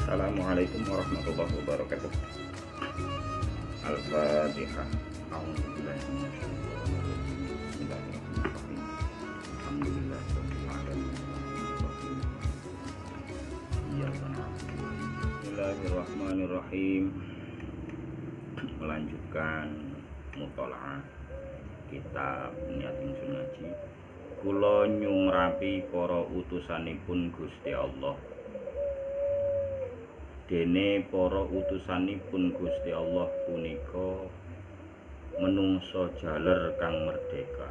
Assalamualaikum warahmatullahi wabarakatuh. Al-Fatihah. A'udzubillahi minasyaitonir rajim. Bismillahirrahmanirrahim. Alhamdulillahirabbil alamin. Iyyaka na'budu wa iyyaka nasta'in. Bismillahirrahmanirrahim. Melanjutkan mutolaah kitab Niat Ingsun Ngaji. Kula nyumrapi para utusanipun Gusti Allah. Dene para utusanipun Gusti Allah punika menungso jaler kang merdeka,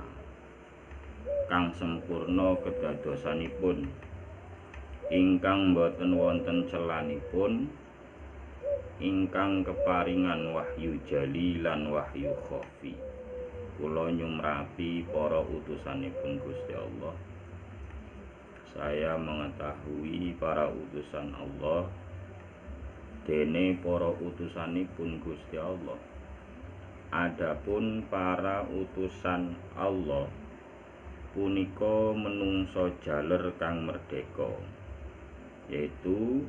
kang sempurna kedadosanipun, ingkang boten wonten celanipun, ingkang keparingan wahyu jali lan wahyu khafi. Kula nyumrapi para utusanipun Gusti Allah. Saya mengetahui para utusan Allah. Dene para utusanipun Gusti Allah. Adapun para utusan Allah punika menungso jaler kang merdeka, yaitu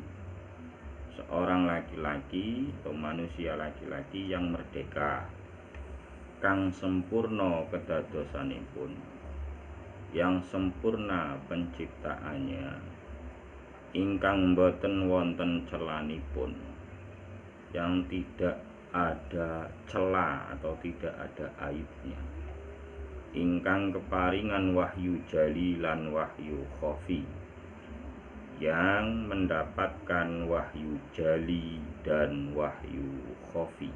seorang laki-laki atau manusia laki-laki yang merdeka, kang sempurna kedadosanipun, yang sempurna penciptaannya, ingkang boten wonten celanipun, yang tidak ada celah atau tidak ada aibnya, ingkang keparingan wahyu jali lan wahyu khafi, yang mendapatkan wahyu jali dan wahyu khafi.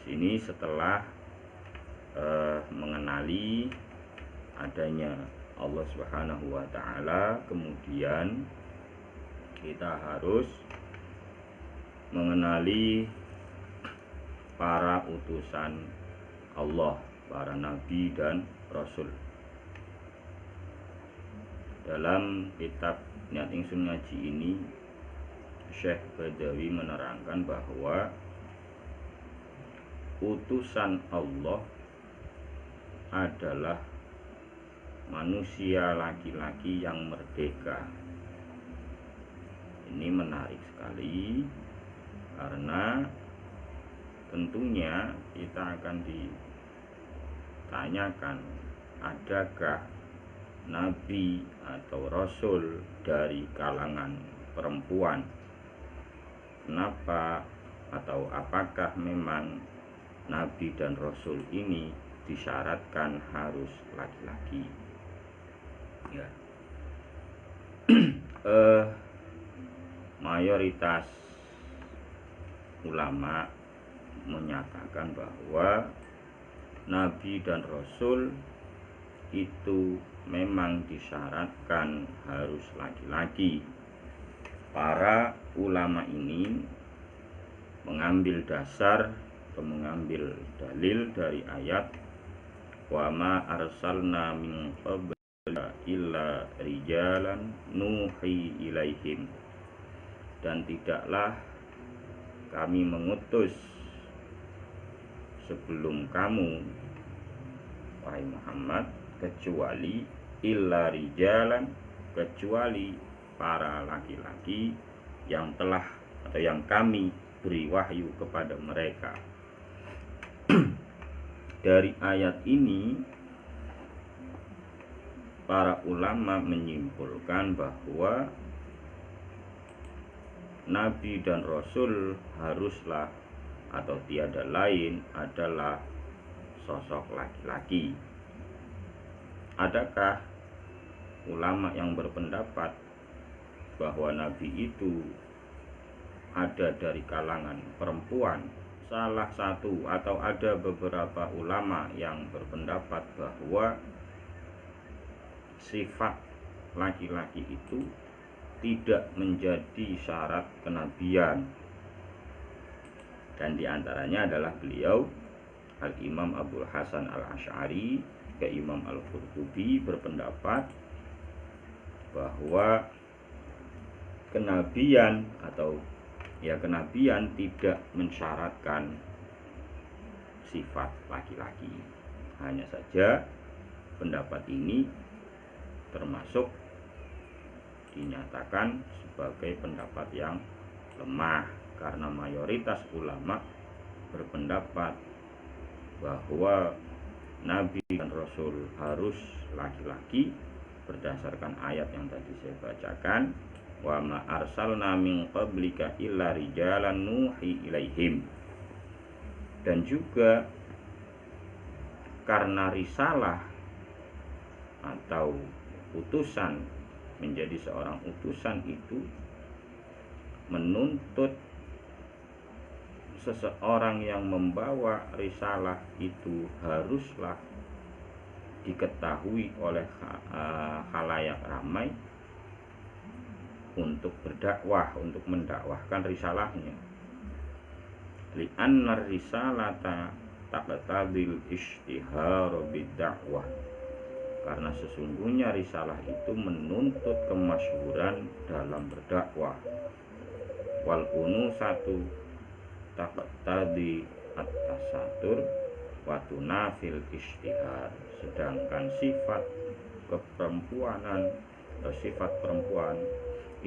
Sini setelah mengenali adanya Allah Subhanahu wa ta'ala, kemudian kita harus mengenali para utusan Allah, para nabi dan rasul. Dalam kitab Niat Ingsun Ngaji ini, Syekh Badawi menerangkan bahwa utusan Allah adalah manusia laki-laki yang merdeka. Ini menarik sekali karena tentunya kita akan ditanyakan, adakah nabi atau rasul dari kalangan perempuan? Kenapa atau apakah memang nabi dan rasul ini disyaratkan harus laki-laki? Ya. Mayoritas ulama menyatakan bahwa nabi dan rasul itu memang disyaratkan harus laki-laki. Para ulama ini mengambil dasar atau mengambil dalil dari ayat wa ma arsalna min qablika illa rijalan nuhi ilaihim, dan tidaklah kami mengutus sebelum kamu wahai Muhammad kecuali illa rijalan, kecuali para laki-laki yang telah atau yang kami beri wahyu kepada mereka. Dari ayat ini para ulama menyimpulkan bahwa nabi dan rasul haruslah atau tiada lain adalah sosok laki-laki. Adakah ulama yang berpendapat bahwa nabi itu ada dari kalangan perempuan? Salah satu atau ada beberapa ulama yang berpendapat bahwa sifat laki-laki itu tidak menjadi syarat kenabian, dan diantaranya adalah beliau Al-Imam Abdul Hasan Al-Asy'ari ke Imam Al-Qurtubi berpendapat bahwa kenabian atau kenabian tidak mensyaratkan sifat laki-laki. Hanya saja pendapat ini termasuk dinyatakan sebagai pendapat yang lemah, karena mayoritas ulama berpendapat bahwa Nabi dan Rasul harus laki-laki berdasarkan ayat yang tadi saya bacakan, wa ma arsalna min qablika illa rijalan nuhi ilaihim. Dan juga karena risalah atau utusan, menjadi seorang utusan itu menuntut seseorang yang membawa risalah itu haruslah diketahui oleh khalayak ramai untuk berdakwah, untuk mendakwahkan risalahnya. Li'anna risalata taqtadil ishtihar bidakwah, karena sesungguhnya risalah itu menuntut kemasyhuran dalam berdakwah. Wal unusatu taqtadi at-tasatur wa tunafil ishtihar, sedangkan sifat keperempuanan atau sifat perempuan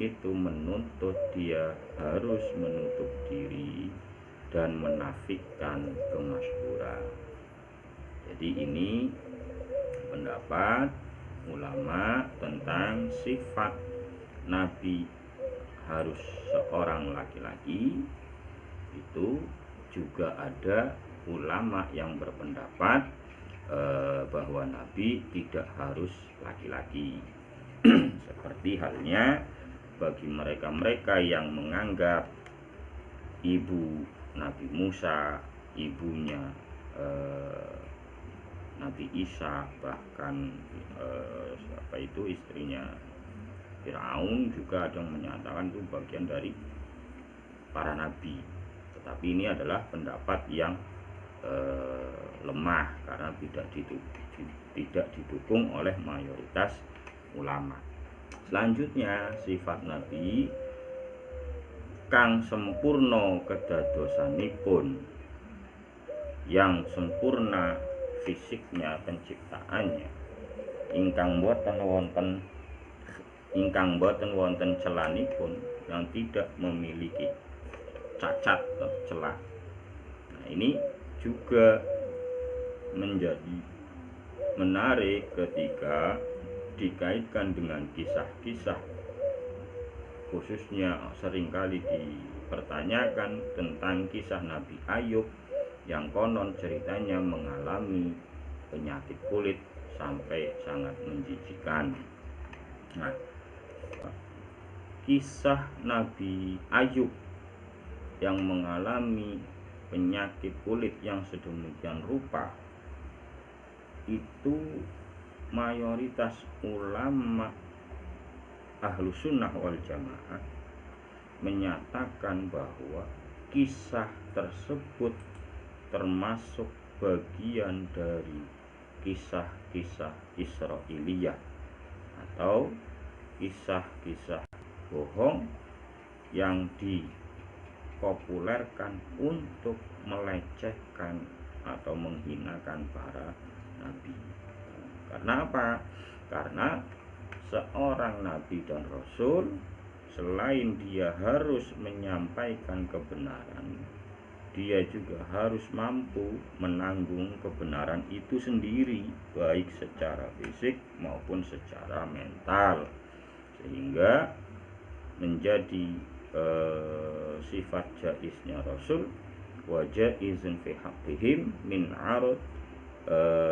itu menuntut dia harus menutup diri dan menafikan kemasyhuran. Jadi ini pendapat ulama tentang sifat Nabi harus seorang laki-laki. Itu juga ada ulama yang berpendapat bahwa Nabi tidak harus laki-laki. Seperti halnya bagi mereka-mereka yang menganggap ibu Nabi Musa, ibunya Nabi Isa, bahkan istrinya Firaun juga ada yang menyatakan itu bagian dari para nabi. Tetapi ini adalah pendapat yang lemah karena tidak didukung oleh mayoritas ulama. Selanjutnya, sifat Nabi kang sempurna kedadosanipun, yang sempurna fisiknya, penciptaannya, ingkang boten wonten celanipun, yang tidak memiliki cacat atau celah. Nah, ini juga menjadi menarik ketika dikaitkan dengan kisah-kisah, khususnya seringkali dipertanyakan tentang kisah Nabi Ayub yang konon ceritanya mengalami penyakit kulit sampai sangat menjijikan. Nah, kisah Nabi Ayub yang mengalami penyakit kulit yang sedemikian rupa itu mayoritas ulama ahlu sunnah wal jamaah menyatakan bahwa kisah tersebut termasuk bagian dari kisah-kisah Israiliyah atau kisah-kisah bohong yang dipopulerkan untuk melecehkan atau menghinakan para nabi. Karena apa? Karena seorang nabi dan rasul, selain dia harus menyampaikan kebenaran, dia juga harus mampu menanggung kebenaran itu sendiri, baik secara fisik maupun secara mental, sehingga menjadi sifat jaiznya rasul wa jaizun fi haqqihim min arad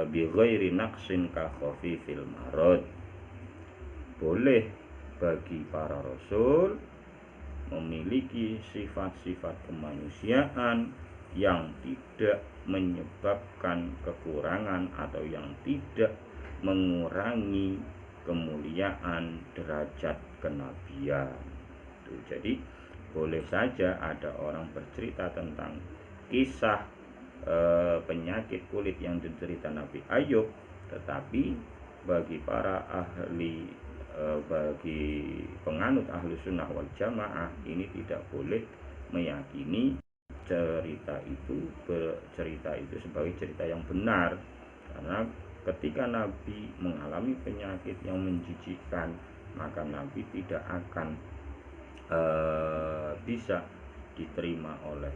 bi ghairi naqsin ka khafifil marad. Boleh bagi para rasul memiliki sifat-sifat kemanusiaan yang tidak menyebabkan kekurangan atau yang tidak mengurangi kemuliaan derajat kenabian. Jadi boleh saja ada orang bercerita tentang kisah penyakit kulit yang diderita Nabi Ayub, tetapi bagi para ahli bagi penganut ahlu sunnah wal jamaah ini tidak boleh meyakini cerita itu sebagai cerita yang benar, karena ketika Nabi mengalami penyakit yang menjijikkan, maka Nabi tidak akan bisa diterima oleh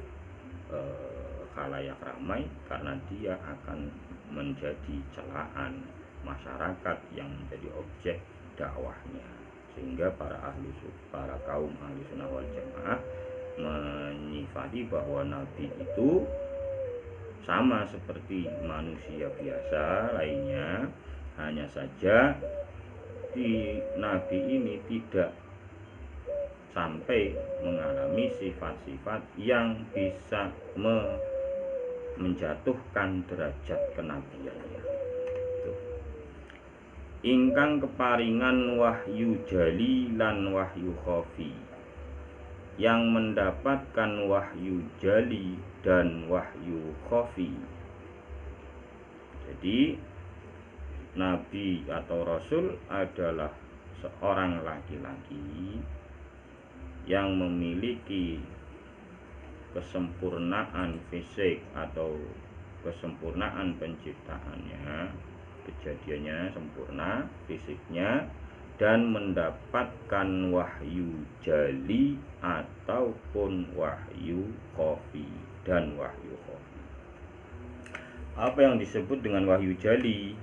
khalayak ramai, karena dia akan menjadi celaan masyarakat yang menjadi objek dakwahnya. Sehingga para kaum ahli sunnah wal jamaah menyifati bahwa Nabi itu sama seperti manusia biasa lainnya, hanya saja di Nabi ini tidak sampai mengalami sifat-sifat yang bisa menjatuhkan derajat kenabiannya. Ingkang keparingan wahyu jali lan wahyu khafi, yang mendapatkan wahyu jali dan wahyu khafi. Jadi Nabi atau Rasul adalah seorang laki-laki yang memiliki kesempurnaan fisik atau kesempurnaan penciptaannya, kejadiannya sempurna fisiknya, dan mendapatkan wahyu jali ataupun wahyu khafi dan wahyu khafi. Apa yang disebut dengan wahyu jali?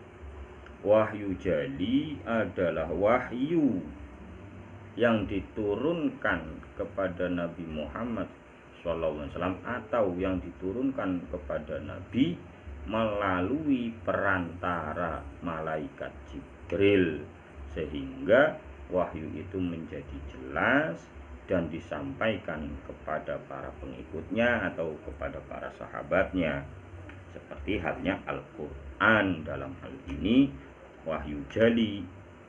Wahyu jali adalah wahyu yang diturunkan kepada Nabi Muhammad SAW atau yang diturunkan kepada Nabi melalui perantara malaikat Jibril, sehingga wahyu itu menjadi jelas dan disampaikan kepada para pengikutnya atau kepada para sahabatnya, seperti halnya Al-Quran. Dalam hal ini wahyu jali,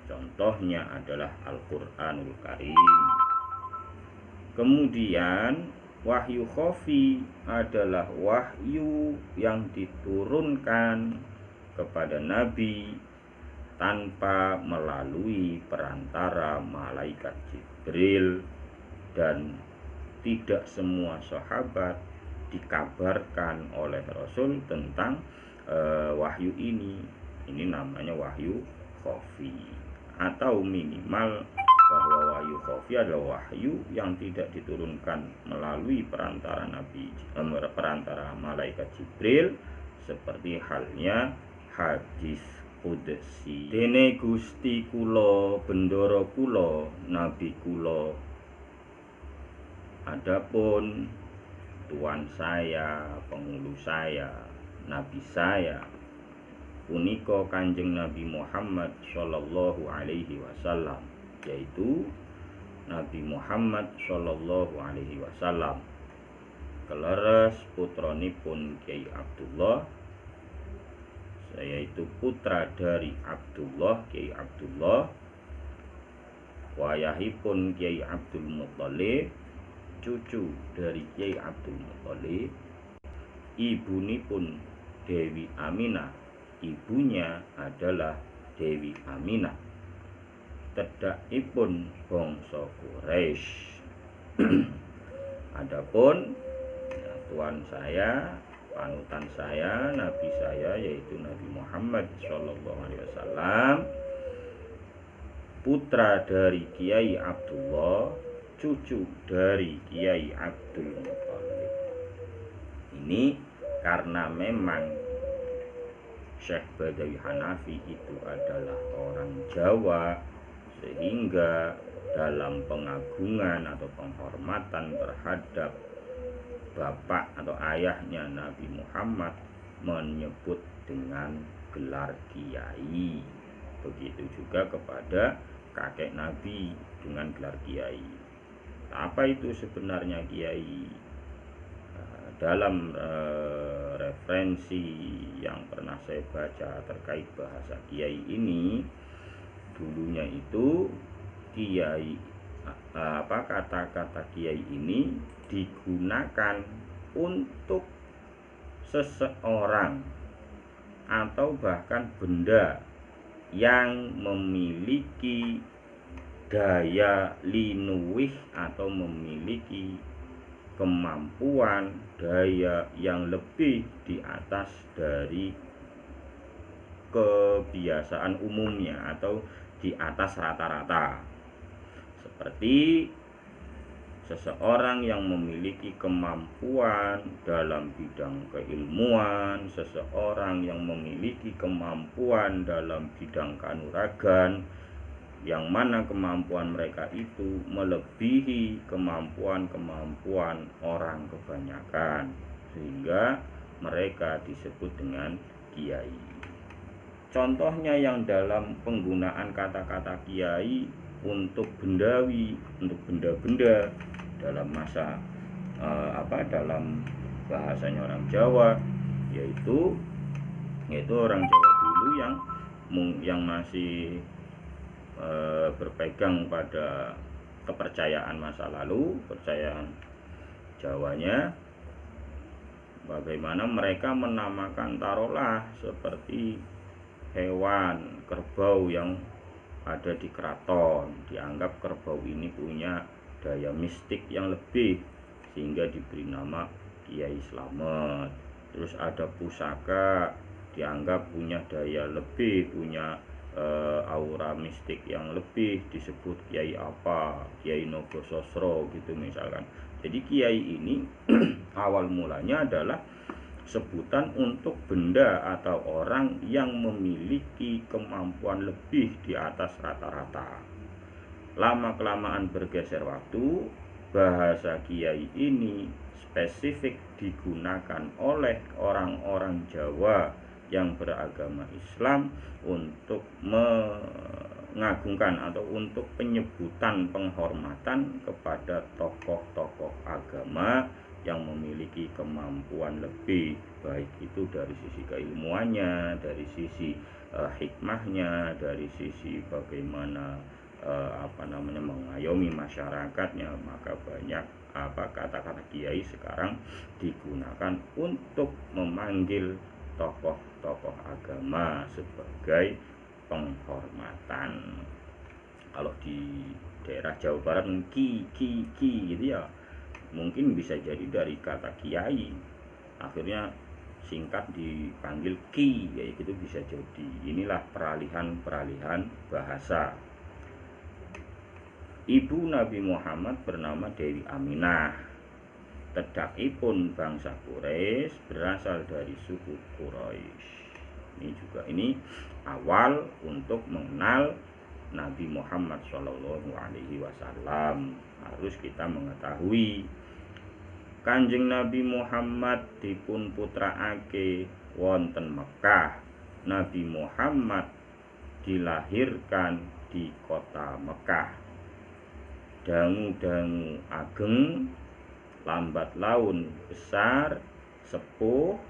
contohnya adalah Al-Quranul Karim. Kemudian wahyu khafi adalah wahyu yang diturunkan kepada Nabi tanpa melalui perantara malaikat Jibril, dan tidak semua sahabat dikabarkan oleh Rasul tentang wahyu ini. Ini namanya wahyu khafi, atau minimal bahwa wahyu khafi adalah wahyu yang tidak diturunkan melalui perantara perantara malaikat Jibril, seperti halnya hadis qudsi. Dene Gusti kula, bendoro kula, nabi kula, adapun tuan saya, penghulu saya, nabi saya, punika Kanjeng Nabi Muhammad Shallallahu Alaihi Wasallam, yaitu Nabi Muhammad Shallallahu Alaihi Wasallam, keleres putranipun Kyai Abdullah, yaitu putra dari Abdullah, Kyai Abdullah, wayahipun Kyai Abdul Muthalib, cucu dari Kyai Abdul Muthalib, ibunipun Dewi Aminah, ibunya adalah Dewi Aminah, tedakipun bangsa Quraisy. Adapun tuan saya, panutan saya, nabi saya, yaitu Nabi Muhammad SAW, putra dari Kiai Abdullah, cucu dari Kiai Abdul Muthalib. Ini karena memang Syekh Badawi Hanafi itu adalah orang Jawa, sehingga dalam pengagungan atau penghormatan terhadap bapak atau ayahnya Nabi Muhammad menyebut dengan gelar kiai. Begitu juga kepada kakek Nabi dengan gelar kiai. Apa itu sebenarnya kiai? Dalam referensi yang pernah saya baca terkait bahasa kiai ini, dulunya itu kiai, kata-kata kiai ini digunakan untuk seseorang atau bahkan benda yang memiliki daya linuwih atau memiliki kemampuan daya yang lebih di atas dari kebiasaan umumnya atau di atas rata-rata. seperti seseorang yang memiliki kemampuan dalam bidang keilmuan, seseorang yang memiliki kemampuan dalam bidang kanuragan, yang mana kemampuan mereka itu melebihi kemampuan-kemampuan orang kebanyakan, sehingga mereka disebut dengan kiai. Contohnya yang dalam penggunaan kata-kata kiai untuk bendawi, untuk benda-benda dalam masa dalam bahasanya orang Jawa, yaitu orang Jawa dulu yang masih berpegang pada kepercayaan masa lalu, kepercayaan Jawanya, bagaimana mereka menamakan taruhlah seperti hewan kerbau yang ada di keraton, dianggap kerbau ini punya daya mistik yang lebih sehingga diberi nama Kiai Slamet. Terus ada pusaka dianggap punya daya lebih, punya aura mistik yang lebih, disebut Kiai apa, Kiai Nogososro gitu misalkan. Jadi kiai ini awal mulanya adalah sebutan untuk benda atau orang yang memiliki kemampuan lebih di atas rata-rata. Lama-kelamaan bergeser waktu, bahasa kiai ini spesifik digunakan oleh orang-orang Jawa yang beragama Islam untuk mengagungkan atau untuk penyebutan penghormatan kepada tokoh-tokoh agama yang memiliki kemampuan lebih, baik itu dari sisi keilmuannya, dari sisi hikmahnya, dari sisi bagaimana mengayomi masyarakatnya. Maka banyak kata-kata kiai sekarang digunakan untuk memanggil tokoh-tokoh agama sebagai penghormatan. Kalau di daerah Jawa Barat ki gitu ya, mungkin bisa jadi dari kata kiai akhirnya singkat dipanggil ki, ya gitu bisa jadi. Inilah peralihan bahasa. Ibu Nabi Muhammad bernama Dewi Aminah. Tedakipun bangsa Quraisy, berasal dari suku Quraisy. Ini awal untuk mengenal Nabi Muhammad SAW. Harus kita mengetahui Kanjeng Nabi Muhammad dipun putraake wonten Mekah. Nabi Muhammad dilahirkan di kota Mekah. Dangu-dangu ageng, lambat laun besar, sepuh,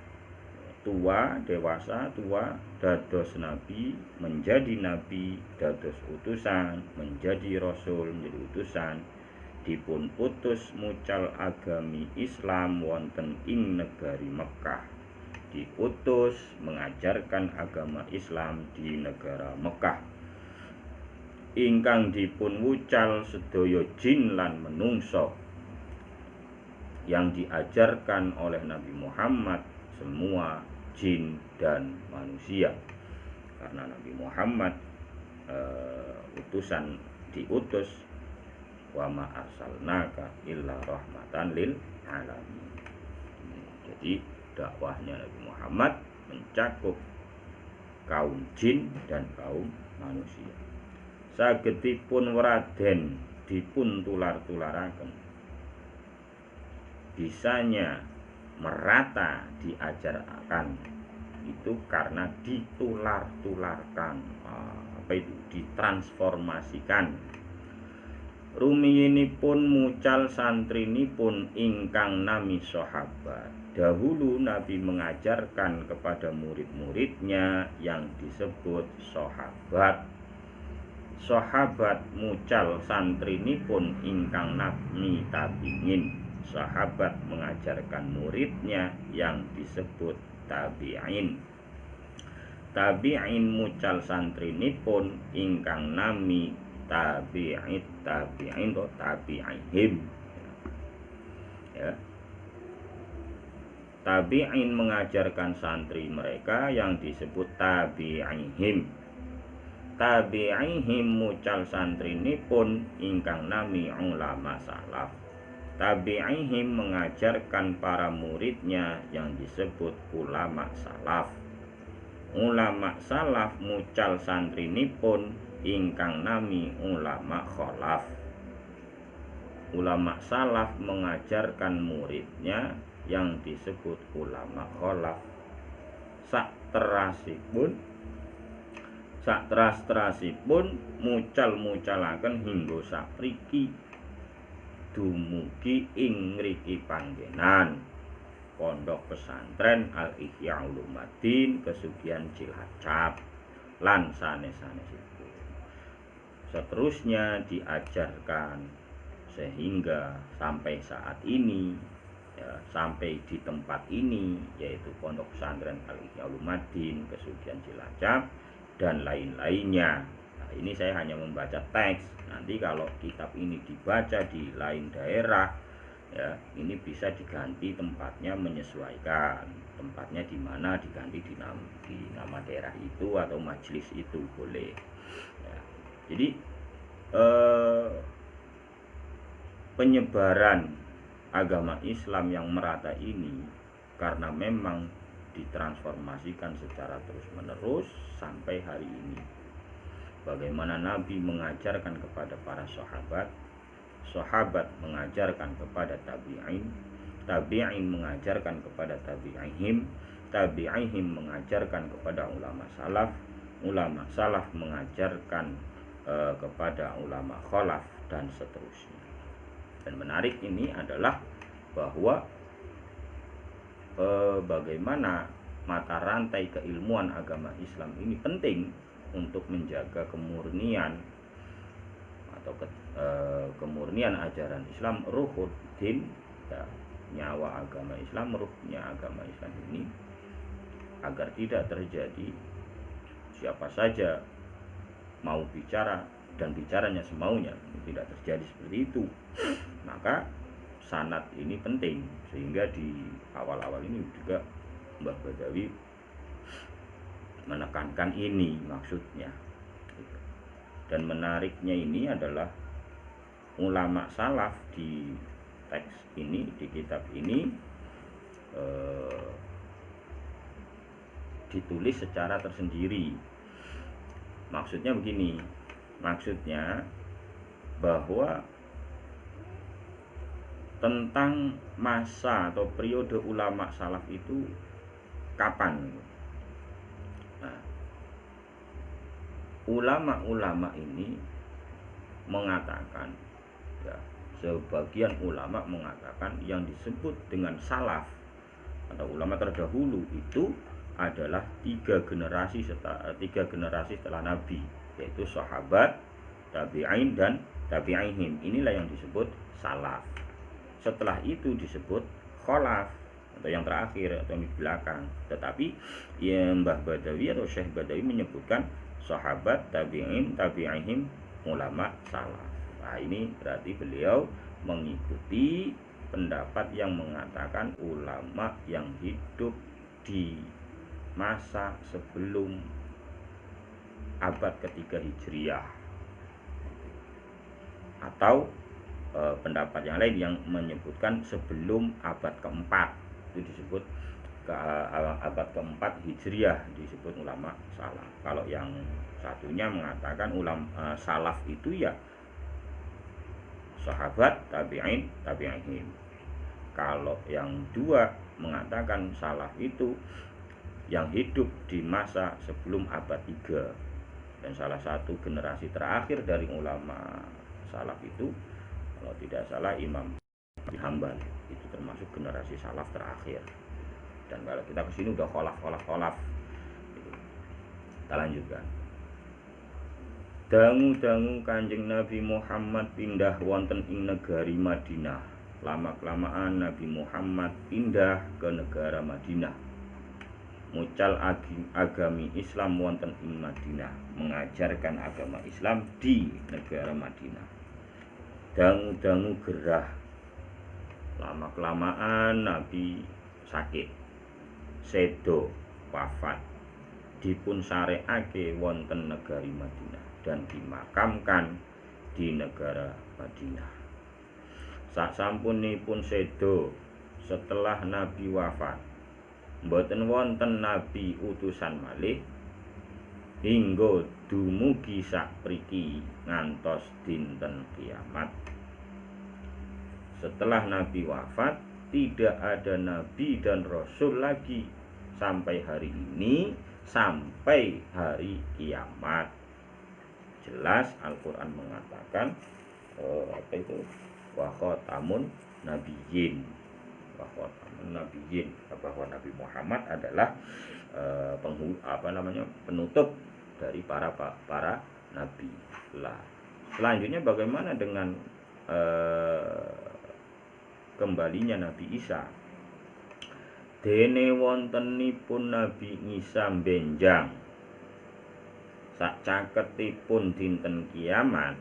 tua, dewasa, tua, dados nabi, menjadi nabi, dados utusan, menjadi rasul, menjadi utusan, dipun utus mucal agami Islam wonten ing negari Mekah, diutus mengajarkan agama Islam di negara Mekah, ingkang dipun wucal sedaya jin lan menungso. Yang diajarkan oleh Nabi Muhammad semua jin dan manusia, karena Nabi Muhammad diutus wa ma arsalnaka illa rahmatan lil alamin. Jadi dakwahnya Nabi Muhammad mencakup kaum jin dan kaum manusia. Sagedipun weraden dipun tular-tularaken, bisanya merata diajarkan itu karena ditular-tularkan, ditransformasikan. Rumiyinipun mucal santrinipun ingkang nami sahabat. Dahulu Nabi mengajarkan kepada murid-muridnya yang disebut sahabat. Sahabat mucal santrinipun ingkang nami tabi'in. Sahabat mengajarkan muridnya yang disebut tabi'in. Tabi'in mucal santrinipun ingkang nami tabi'in atau tabi'ihim. Ya. Tabi'in mengajarkan santri mereka yang disebut tabi'ihim. tabi'ihim mucal santrinipun ingkang nami ulama salaf. Tabi'ihim mengajarkan para muridnya yang disebut ulama salaf. Ulama salaf mucal santrinipun ingkang nami ulama kholaf. Ulama salaf mengajarkan muridnya yang disebut ulama kholaf. Sak teras-terasipun mucal-mucalaken hingga sapriki dumugi ing ngriki panggenan Pondok Pesantren Al Ihya Ulumuddin Pesugihan Cilacap lan sanes-sanesipun. Seterusnya diajarkan sehingga sampai saat ini, ya, sampai di tempat ini, yaitu Pondok Pesantren Al Ihya Ulumuddin Pesugihan Cilacap dan lain-lainnya. Nah, ini saya hanya membaca teks. Nanti kalau kitab ini dibaca di lain daerah, ya, ini bisa diganti tempatnya, menyesuaikan tempatnya di mana, diganti di nama daerah itu atau majelis itu boleh, ya. Jadi penyebaran agama Islam yang merata ini karena memang ditransformasikan secara terus-menerus sampai hari ini. Bagaimana Nabi mengajarkan kepada para sahabat, sahabat mengajarkan kepada tabi'in, tabi'in mengajarkan kepada tabi'ihim, tabi'ihim mengajarkan kepada ulama salaf, ulama salaf mengajarkan kepada ulama kholaf, dan seterusnya. Dan menarik ini adalah bahwa bagaimana mata rantai keilmuan agama Islam ini penting untuk menjaga kemurnian atau kemurnian ajaran Islam, ruhud din, ya, nyawa agama Islam, ruhnya agama Islam ini, agar tidak terjadi siapa saja mau bicara dan bicaranya semaunya, tidak terjadi seperti itu. Maka sanad ini penting, sehingga di awal-awal ini juga Mbah Badawi menekankan ini maksudnya. Dan menariknya ini adalah ulama salaf di teks ini, di kitab ini ditulis secara tersendiri. Maksudnya begini, maksudnya bahwa tentang masa atau periode ulama salaf itu kapan. Nah, ulama-ulama ini mengatakan, ya, sebagian ulama mengatakan yang disebut dengan salaf atau ulama terdahulu itu adalah tiga generasi setelah Nabi, yaitu sahabat, tabi'in, dan tabi'ihim. Inilah yang disebut salaf. Setelah itu disebut kholaf atau yang terakhir atau yang di belakang. Tetapi Mbah Badawi atau Syekh Badawi menyebutkan sahabat, tabi'in, tabi'ihim, ulama salaf. Nah, ini berarti beliau mengikuti pendapat yang mengatakan ulama yang hidup di masa sebelum abad ketiga Hijriah, atau pendapat yang lain yang menyebutkan sebelum abad keempat, itu disebut abad keempat Hijriah, disebut ulama salaf. Kalau yang satunya mengatakan ulama salaf itu ya sahabat, tabi'in, tabi'ihim. Kalau yang dua mengatakan salaf itu yang hidup di masa sebelum abad 3, dan salah satu generasi terakhir dari ulama salaf itu, kalau tidak salah, Imam bin Hambal, itu termasuk generasi salaf terakhir. Dan kalau kita kesini udah kholaf gitu. Kita lanjutkan. Dangu-dangu Kanjeng Nabi Muhammad pindah wonten ing negari Madinah. Lama-kelamaan Nabi Muhammad pindah ke negara Madinah. Mucal agami Islam wonten ing Madinah, mengajarkan agama Islam di negara Madinah. Dangu-dangu gerah. Lama-kelamaan Nabi sakit, sedo, wafat. dipun syariake wonten negari Madinah dan dimakamkan di negara Madinah. Sasampunipun sedo setelah Nabi wafat, mboten wonten nabi utusan malih hingga dumugi sapriki ngantos dinten kiamat. Setelah Nabi wafat, tidak ada nabi dan rasul lagi sampai hari ini, sampai hari kiamat. Jelas Al-Quran mengatakan apa itu? Wa khatamun nabiyyin. Wa khatamun nabiyyin, bahwa Nabi Muhammad adalah penutup dari para nabi. Lah, selanjutnya bagaimana dengan kembalinya Nabi Isa? Dene wontenipun Nabi Isa benjang sakcaketipun dinten kiamat,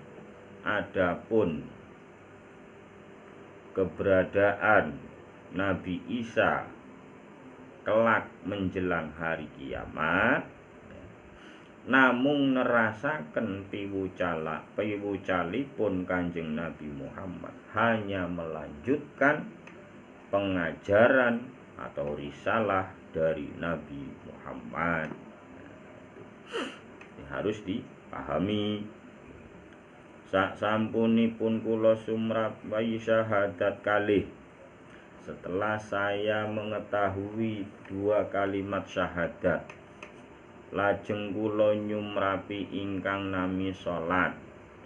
adapun keberadaan Nabi Isa kelak menjelang hari kiamat, namung nerasaken piwucalipun Kanjeng Nabi Muhammad hanya melanjutkan pengajaran atau risalah dari Nabi Muhammad. Ini harus dipahami. Sasampunipun kula sumrapahi syahadat kalih, setelah saya mengetahui 2 kalimat syahadat, lajeng kula nyumrapi ingkang nami salat.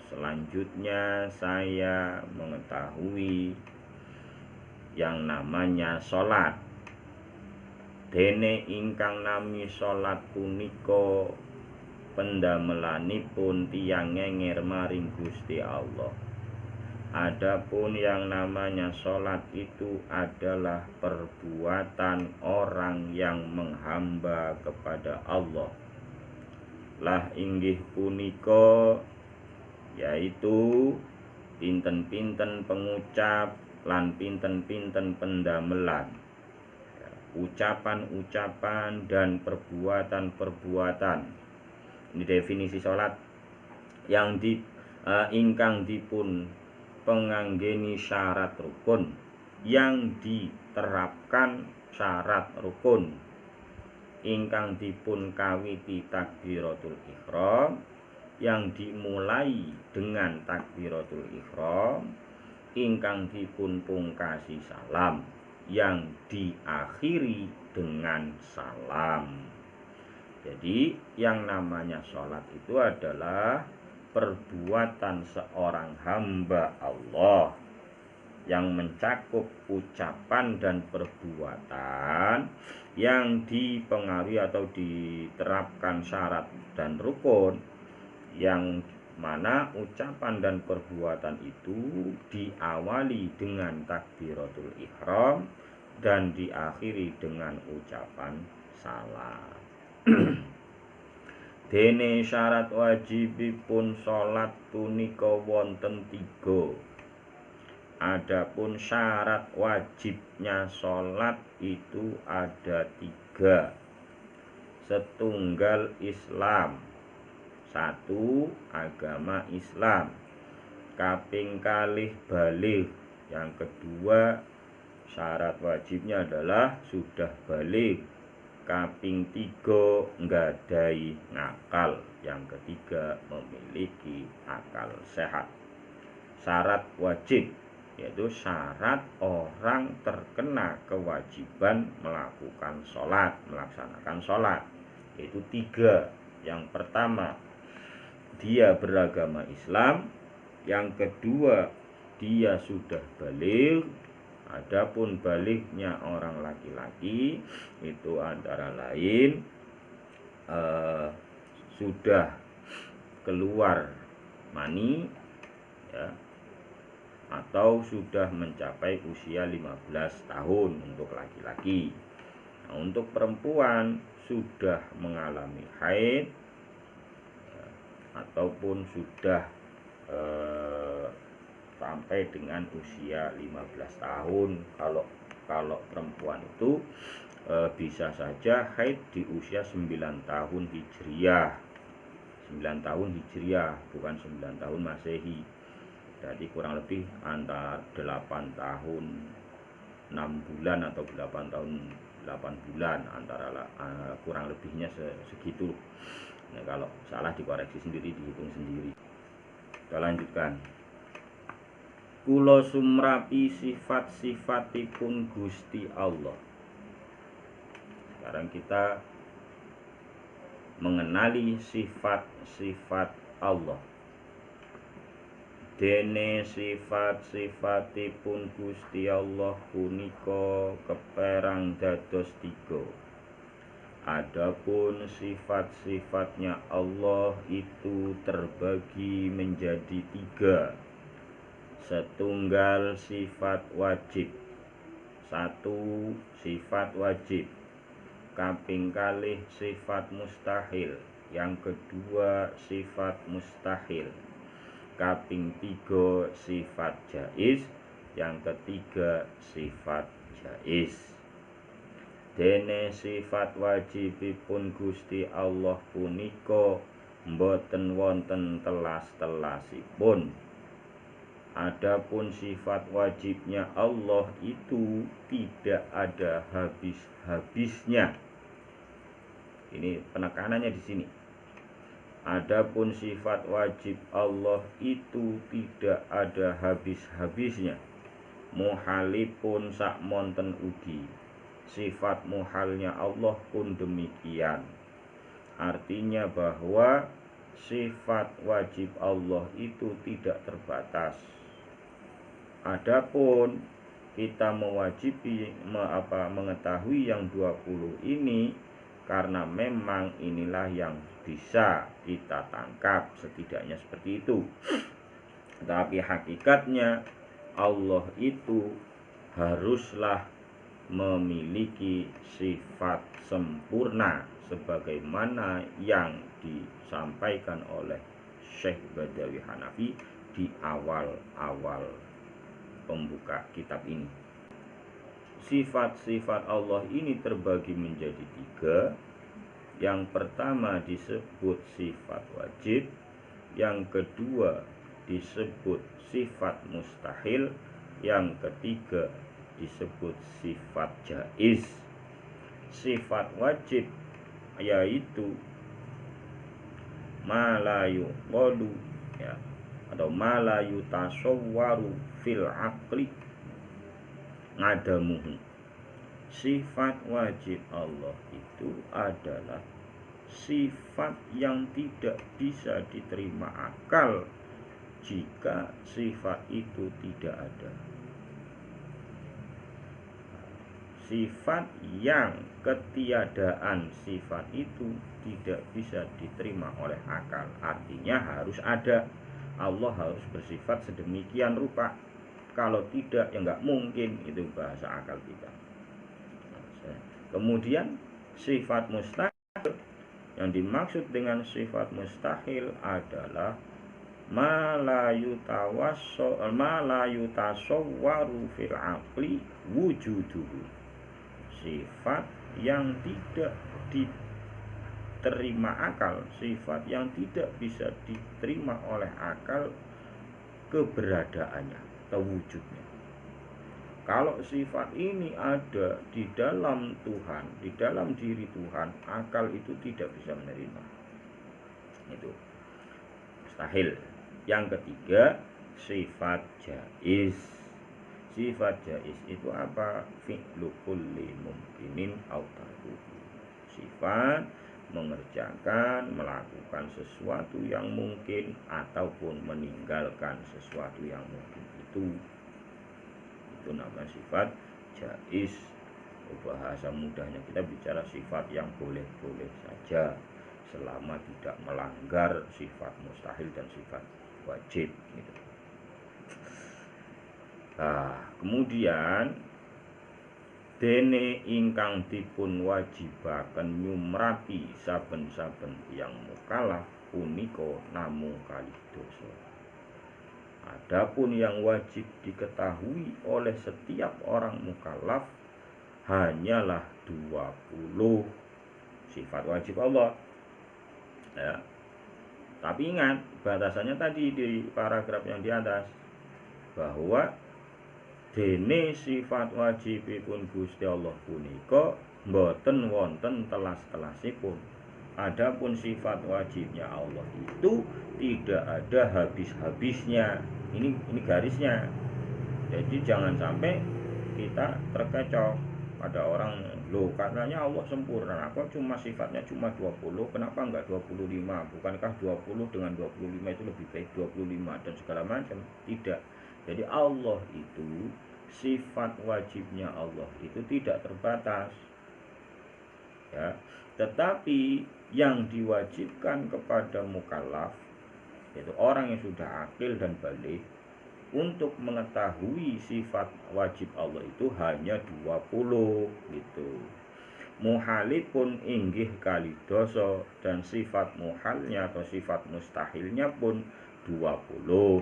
Selanjutnya saya mengetahui yang namanya salat. Dene ingkang nami salat punika pendamelanipun tiyang ngenger maring Gusti Allah. Adapun yang namanya salat itu adalah perbuatan orang yang menghamba kepada Allah. Lah inggih punika yaitu pinten-pinten pengucap lan pinten-pinten pendamelan, ucapan-ucapan dan perbuatan-perbuatan. Ini definisi salat yang ingkang dipun penganggeni syarat rukun, yang diterapkan syarat rukun, ingkang dipun kawiti takbiratul ihram, yang dimulai dengan takbiratul ihram, ingkang dipun pungkasi salam, yang diakhiri dengan salam. Jadi yang namanya sholat itu adalah perbuatan seorang hamba Allah yang mencakup ucapan dan perbuatan yang dipengaruhi atau diterapkan syarat dan rukun, yang mana ucapan dan perbuatan itu diawali dengan takbiratul ihram dan diakhiri dengan ucapan salam. Dene syarat wajibipun salat punika wonten 3. Adapun syarat wajibnya salat itu ada 3. Setunggal Islam, 1 agama Islam, kaping kalih baligh. Yang kedua syarat wajibnya adalah sudah baligh. Kaping 3 nggadai ngakal. Yang ketiga memiliki akal sehat. Syarat wajib yaitu syarat orang terkena kewajiban melakukan sholat, melaksanakan sholat, yaitu 3. Yang pertama, dia beragama Islam. Yang kedua, dia sudah baligh. Adapun balighnya orang laki-laki itu antara lain sudah keluar mani, ya, atau sudah mencapai usia 15 tahun untuk laki-laki. Nah, untuk perempuan sudah mengalami haid, ya, ataupun sudah sampai dengan usia 15 tahun kalau perempuan itu. bisa saja haid di usia 9 tahun Hijriah. 9 tahun Hijriah, bukan 9 tahun Masehi. Jadi kurang lebih antara 8 tahun 6 bulan atau 8 tahun 8 bulan, antara kurang lebihnya segitu. Nah, kalau salah dikoreksi sendiri, dihitung sendiri. Kita lanjutkan. Kula sumrapi sifat-sifatipun Gusti Allah. Sekarang kita mengenali sifat-sifat Allah. Dene sifat-sifatipun Gusti Allah punika keperang dados 3. Adapun sifat-sifatnya Allah itu terbagi menjadi 3. Setunggal sifat wajib. 1 sifat wajib. Kaping kalih sifat mustahil. Yang kedua sifat mustahil. Kaping 3 sifat jaiz. Yang ketiga sifat jaiz. Dene sifat wajibipun Gusti Allah punika mboten wonten telas-telasipun. Adapun sifat wajibnya Allah itu tidak ada habis-habisnya. Ini penekanannya di sini. Adapun sifat wajib Allah itu tidak ada habis-habisnya. Muhalipun sak monten ugi. Sifat muhalnya Allah pun demikian. Artinya bahwa sifat wajib Allah itu tidak terbatas. Adapun kita mengetahui yang 20 ini karena memang inilah yang bisa kita tangkap, setidaknya seperti itu. Tapi hakikatnya Allah itu haruslah memiliki sifat sempurna sebagaimana yang disampaikan oleh Syekh Badawi Hanafi di awal-awal pembuka kitab ini. Sifat-sifat Allah ini terbagi menjadi 3. Yang pertama disebut sifat wajib, yang kedua disebut sifat mustahil, yang ketiga disebut sifat jaiz. Sifat wajib yaitu malayu qalu ya, atau malayu tasawwaru fil aqli ngadamuhu. Sifat wajib Allah itu adalah sifat yang tidak bisa diterima akal jika sifat itu tidak ada. Sifat yang ketiadaan sifat itu tidak bisa diterima oleh akal, artinya harus ada. Allah harus bersifat sedemikian rupa. Kalau tidak ya nggak mungkin, itu bahasa akal kita. Kemudian sifat mustahil, yang dimaksud dengan sifat mustahil adalah ma la yutasawwaru fil aqli wujuduhu. Sifat yang tidak diterima akal, sifat yang tidak bisa diterima oleh akal keberadaannya atau wujudnya. Kalau sifat ini ada di dalam Tuhan, di dalam diri Tuhan, akal itu tidak bisa menerima. Itu mustahil. Yang ketiga sifat jaiz. Sifat jaiz itu apa? Fi'lu kulli mumkinin au tarkuhu. Sifat mengerjakan, melakukan sesuatu yang mungkin ataupun meninggalkan sesuatu yang mungkin itu namanya sifat jaiz. Bahasa mudahnya kita bicara sifat yang boleh-boleh saja selama tidak melanggar sifat mustahil dan sifat wajib gitu. Nah, kemudian dene ingkang dipun wajibaken nyumrati saben-saben tiyang mukallaf punika namung kalih dosa. Adapun yang wajib diketahui oleh setiap orang mukallaf hanyalah 20 sifat wajib Allah. Ya. Tapi ingat batasannya tadi di paragraf yang di atas, bahwa dene sifat wajibipun Gusti Allah punika mboten wonten telas-telasipun. Adapun sifat wajibnya Allah itu tidak ada habis-habisnya. Ini garisnya. Jadi jangan sampai kita terkecoh. Ada orang, loh katanya Allah sempurna, kok cuma sifatnya cuma 20, kenapa enggak 25? Bukankah 20 dengan 25 itu lebih baik 25 dan segala macam? Tidak. Jadi Allah itu, sifat wajibnya Allah itu tidak terbatas. Ya, tetapi yang diwajibkan kepada mukallaf, yaitu orang yang sudah akil dan balik, untuk mengetahui sifat wajib Allah itu hanya 20 gitu. Muhalipun inggih kali dosa, dan sifat muhalnya atau sifat mustahilnya pun 20.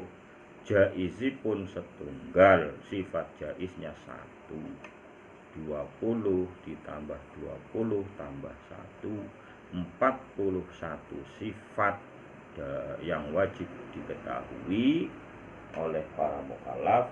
Jaizipun setunggal, sifat jaiznya 1. 20 ditambah 20 tambah 1, 41 sifat yang wajib diketahui oleh para mukallaf